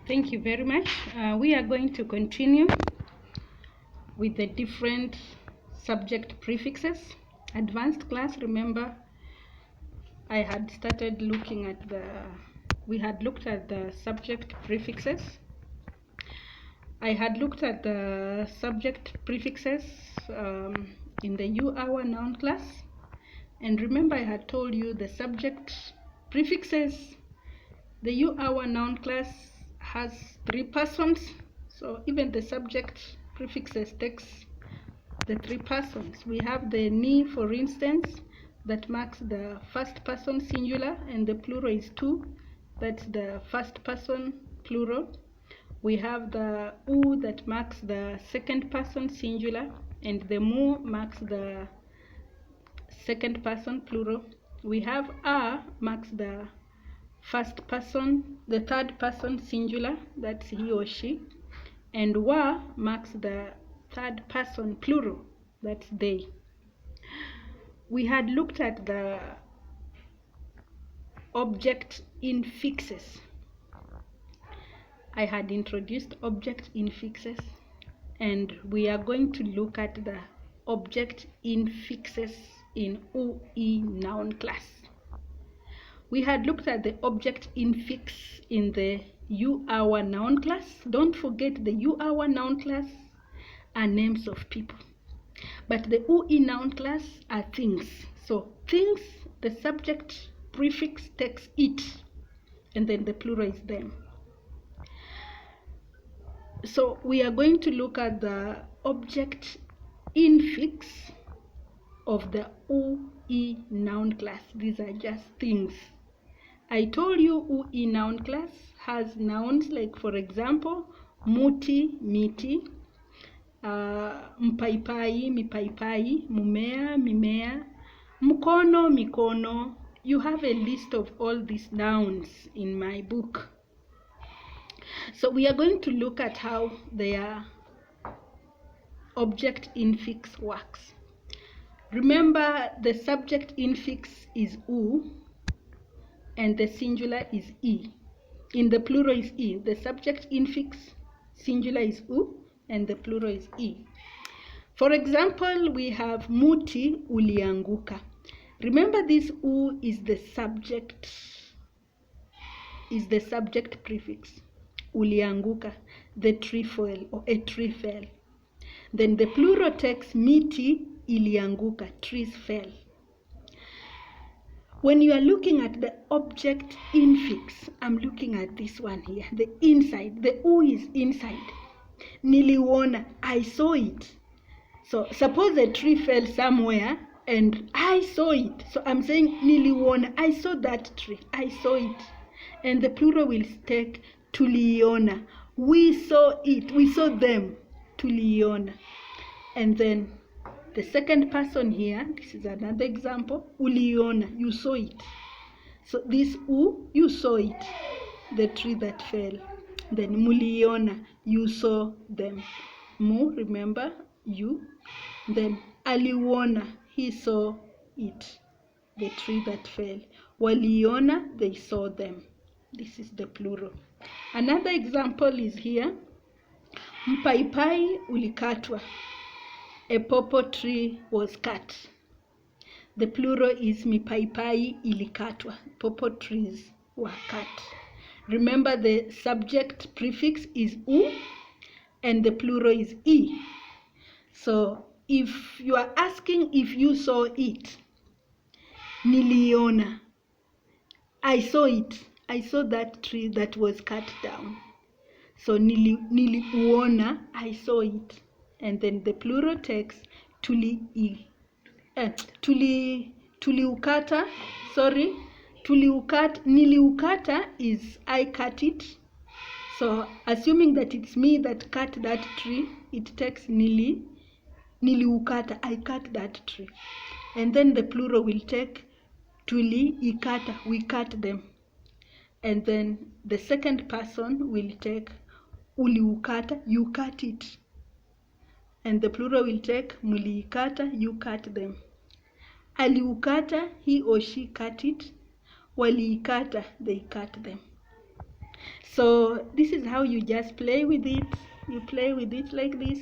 Thank you very much. We are going to continue with the different subject prefixes. Advanced class, remember, I had started looking at we had looked at the subject prefixes. I had looked at the subject prefixes in the you/our noun class. And remember, I had told you the subject prefixes, the you/our noun class has 3 persons. So even the subject prefixes takes the 3 persons. We have the ni, for instance, that marks the first person singular, and the plural is two. That's the first person plural. We have the u that marks the second person singular, and the mu marks the second person plural. We have a marks the first person, the third person singular, that's he or she, and wa marks the third person plural, that's they. We had looked at the object infixes. I had introduced object infixes, and we are going to look at the object infixes in UE noun class. We had looked at the object infix in the you/our noun class. Don't forget the you/our noun class are names of people, but the UE noun class are things. So things, the subject prefix takes it, and then the plural is them. So we are going to look at the object infix of the UE noun class. These are just things. I told you UE noun class has nouns like, for example, muti, miti, mpaipai, mipaipai, mumea, mimea, mkono, mikono. You have a list of all these nouns in my book. So we are going to look at how their object infix works. Remember, the subject infix is u, and the singular is e. In the plural is e. The subject infix singular is u, and the plural is e. For example, we have muti ulianguka. Remember, this u is the subject prefix. Ulianguka, the tree fell, or a tree fell. Then the plural takes miti ilianguka, trees fell. When you are looking at the object infix, I'm looking at this one here, the inside, the u is inside. Niliona, I saw it. So suppose a tree fell somewhere and I saw it. So I'm saying niliona, I saw that tree, I saw it. And the plural will take tuliona. We saw it, we saw them, tuliona. And then the second person here, this is another example, uliona, you saw it. So this u, you saw it, the tree that fell. Then muliona, you saw them. Mu, remember, you. Then aliona, he saw it, the tree that fell. Waliona, they saw them. This is the plural. Another example is here. Mpaipai ulikatwa. A pawpaw tree was cut. The plural is mipaipai ilikatwa. Pawpaw trees were cut. Remember, the subject prefix is u, and the plural is e. So if you are asking if you saw it, niliona, I saw it. I saw that tree that was cut down. So niliuona, I saw it. And then the plural takes tuliukata, sorry, niliukata is I cut it. So assuming that it's me that cut that tree, it takes niliukata, I cut that tree. And then the plural will take tuliikata, we cut them. And then the second person will take uliukata, you cut it. And the plural will take muliikata, you cut them. Aliukata, he or she cut it. Waliikata, they cut them. So this is how you just play with it. You play with it like this.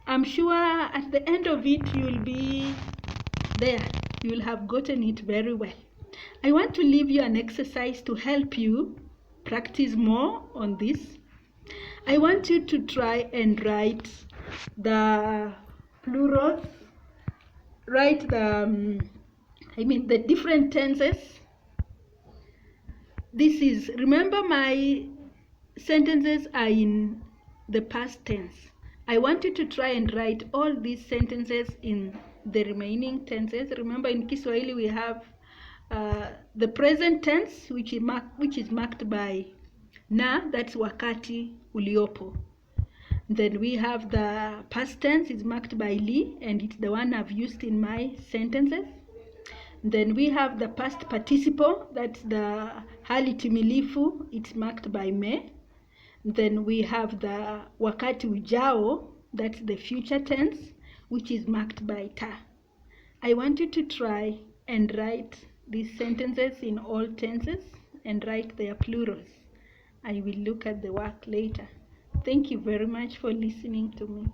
I'm sure at the end of it you'll be there. You'll have gotten it very well. I want to leave you an exercise to help you practice more on this. I want you to try and write the plurals, write the different tenses. This is, remember my sentences are in the past tense. I want you to try and write all these sentences in the remaining tenses. Remember in Kiswahili we have the present tense which is marked by na, that's wakati uliopo. Then we have the past tense is marked by li, and it's the one I've used in my sentences. Then we have the past participle, that's the hali timilifu, it's marked by me. Then we have the wakati ujao, that's the future tense, which is marked by ta. I want you to try and write these sentences in all tenses and write their plurals. I will look at the work later. Thank you very much for listening to me.